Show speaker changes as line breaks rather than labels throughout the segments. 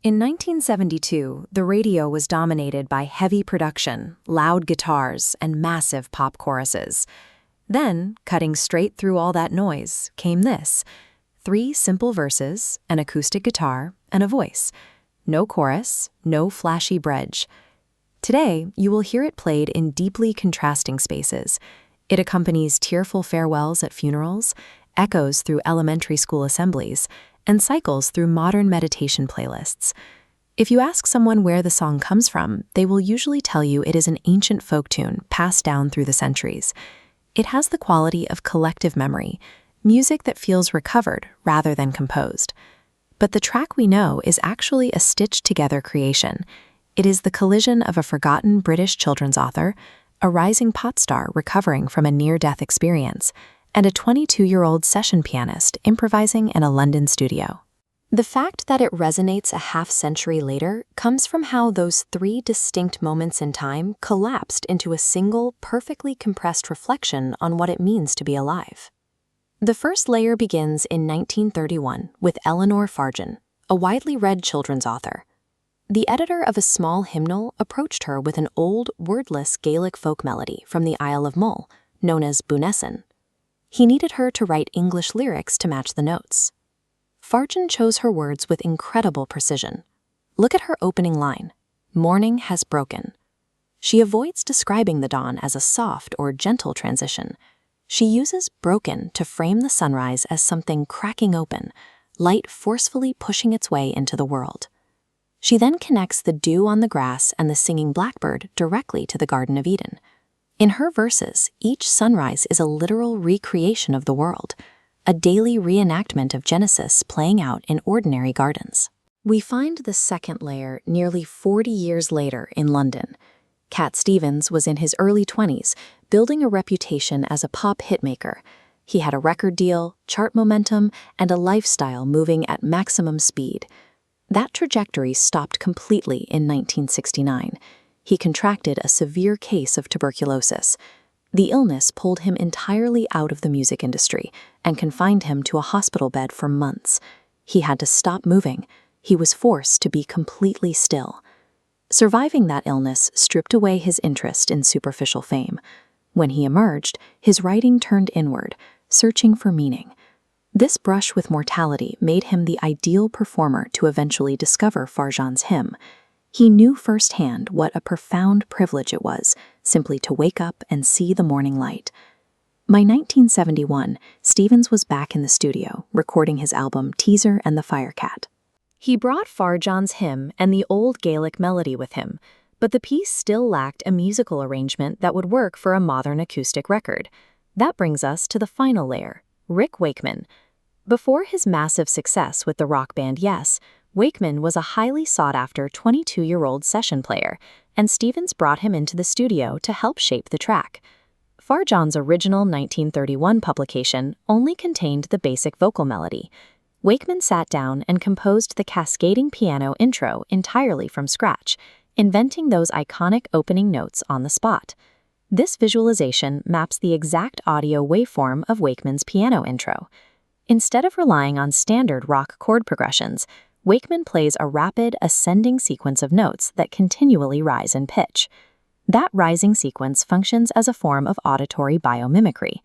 In 1972, the radio was dominated by heavy production, loud guitars, and massive pop choruses. Then, cutting straight through all that noise, came this: 3 simple verses, an acoustic guitar, and a voice. No chorus, no flashy bridge. Today, you will hear it played in deeply contrasting spaces. It accompanies tearful farewells at funerals, echoes through elementary school assemblies, and cycles through modern meditation playlists. If you ask someone where the song comes from, they will usually tell you it is an ancient folk tune passed down through the centuries. It has the quality of collective memory, music that feels recovered rather than composed. But the track we know is actually a stitched-together creation. It is the collision of a forgotten British children's author, a rising pop star recovering from a near-death experience, and a 22-year-old session pianist improvising in a London studio. The fact that it resonates a half-century later comes from how those 3 distinct moments in time collapsed into a single, perfectly compressed reflection on what it means to be alive. The first layer begins in 1931 with Eleanor Farjeon, a widely read children's author. The editor of a small hymnal approached her with an old, wordless Gaelic folk melody from the Isle of Mull, known as Bunessan. He needed her to write English lyrics to match the notes. Farjeon chose her words with incredible precision. Look at her opening line: "Morning has broken." She avoids describing the dawn as a soft or gentle transition. She uses broken to frame the sunrise as something cracking open, light forcefully pushing its way into the world. She then connects the dew on the grass and the singing blackbird directly to the Garden of Eden. In her verses, each sunrise is a literal recreation of the world, a daily reenactment of Genesis playing out in ordinary gardens. We find the second layer nearly 40 years later in London. Cat Stevens was in his early 20s, building a reputation as a pop hitmaker. He had a record deal, chart momentum, and a lifestyle moving at maximum speed. That trajectory stopped completely in 1969. He contracted a severe case of tuberculosis. The illness pulled him entirely out of the music industry and confined him to a hospital bed for months. He had to stop moving. He was forced to be completely still. Surviving that illness stripped away his interest in superficial fame. When he emerged, his writing turned inward, searching for meaning. This brush with mortality made him the ideal performer to eventually discover Farjeon's hymn. He knew firsthand what a profound privilege it was, simply to wake up and see the morning light. By 1971, Stevens was back in the studio, recording his album Teaser and the Firecat. He brought Farjeon's hymn and the old Gaelic melody with him, but the piece still lacked a musical arrangement that would work for a modern acoustic record. That brings us to the final layer, Rick Wakeman. Before his massive success with the rock band Yes, Wakeman was a highly sought-after 22-year-old session player, and Stevens brought him into the studio to help shape the track. Farjeon's original 1931 publication only contained the basic vocal melody. Wakeman sat down and composed the cascading piano intro entirely from scratch, inventing those iconic opening notes on the spot. This visualization maps the exact audio waveform of Wakeman's piano intro. Instead of relying on standard rock chord progressions, Wakeman plays a rapid, ascending sequence of notes that continually rise in pitch. That rising sequence functions as a form of auditory biomimicry.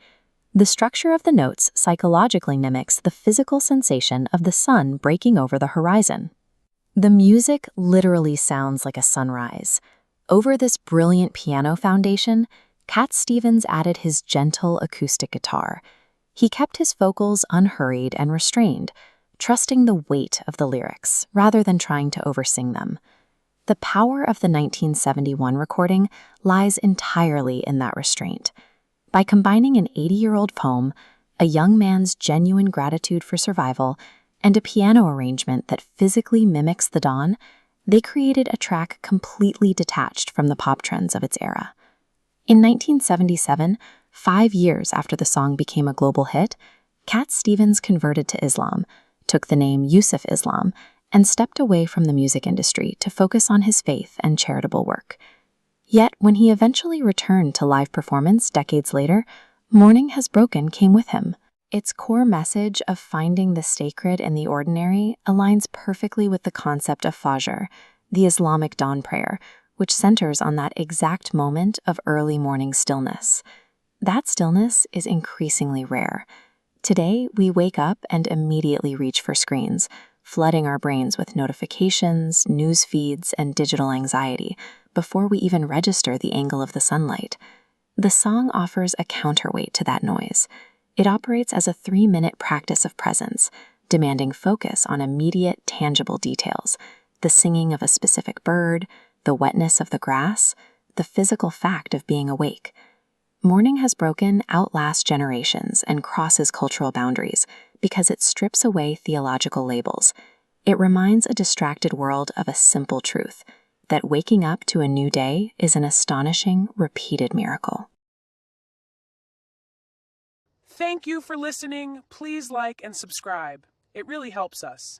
The structure of the notes psychologically mimics the physical sensation of the sun breaking over the horizon. The music literally sounds like a sunrise. Over this brilliant piano foundation, Cat Stevens added his gentle acoustic guitar. He kept his vocals unhurried and restrained, trusting the weight of the lyrics rather than trying to oversing them. The power of the 1971 recording lies entirely in that restraint. By combining an 80-year-old poem, a young man's genuine gratitude for survival, and a piano arrangement that physically mimics the dawn, they created a track completely detached from the pop trends of its era. In 1977, 5 years after the song became a global hit, Cat Stevens converted to Islam, took the name Yusuf Islam, and stepped away from the music industry to focus on his faith and charitable work. Yet, when he eventually returned to live performance decades later, Morning Has Broken came with him. Its core message of finding the sacred in the ordinary aligns perfectly with the concept of Fajr, the Islamic dawn prayer, which centers on that exact moment of early morning stillness. That stillness is increasingly rare. Today, we wake up and immediately reach for screens, flooding our brains with notifications, news feeds, and digital anxiety before we even register the angle of the sunlight. The song offers a counterweight to that noise. It operates as a 3-minute practice of presence, demanding focus on immediate, tangible details: the singing of a specific bird, the wetness of the grass, the physical fact of being awake. Mourning has broken outlast generations and crosses cultural boundaries because it strips away theological labels. It reminds a distracted world of a simple truth: that waking up to a new day is an astonishing, repeated miracle.
Thank you for listening. Please like and subscribe. It really helps us.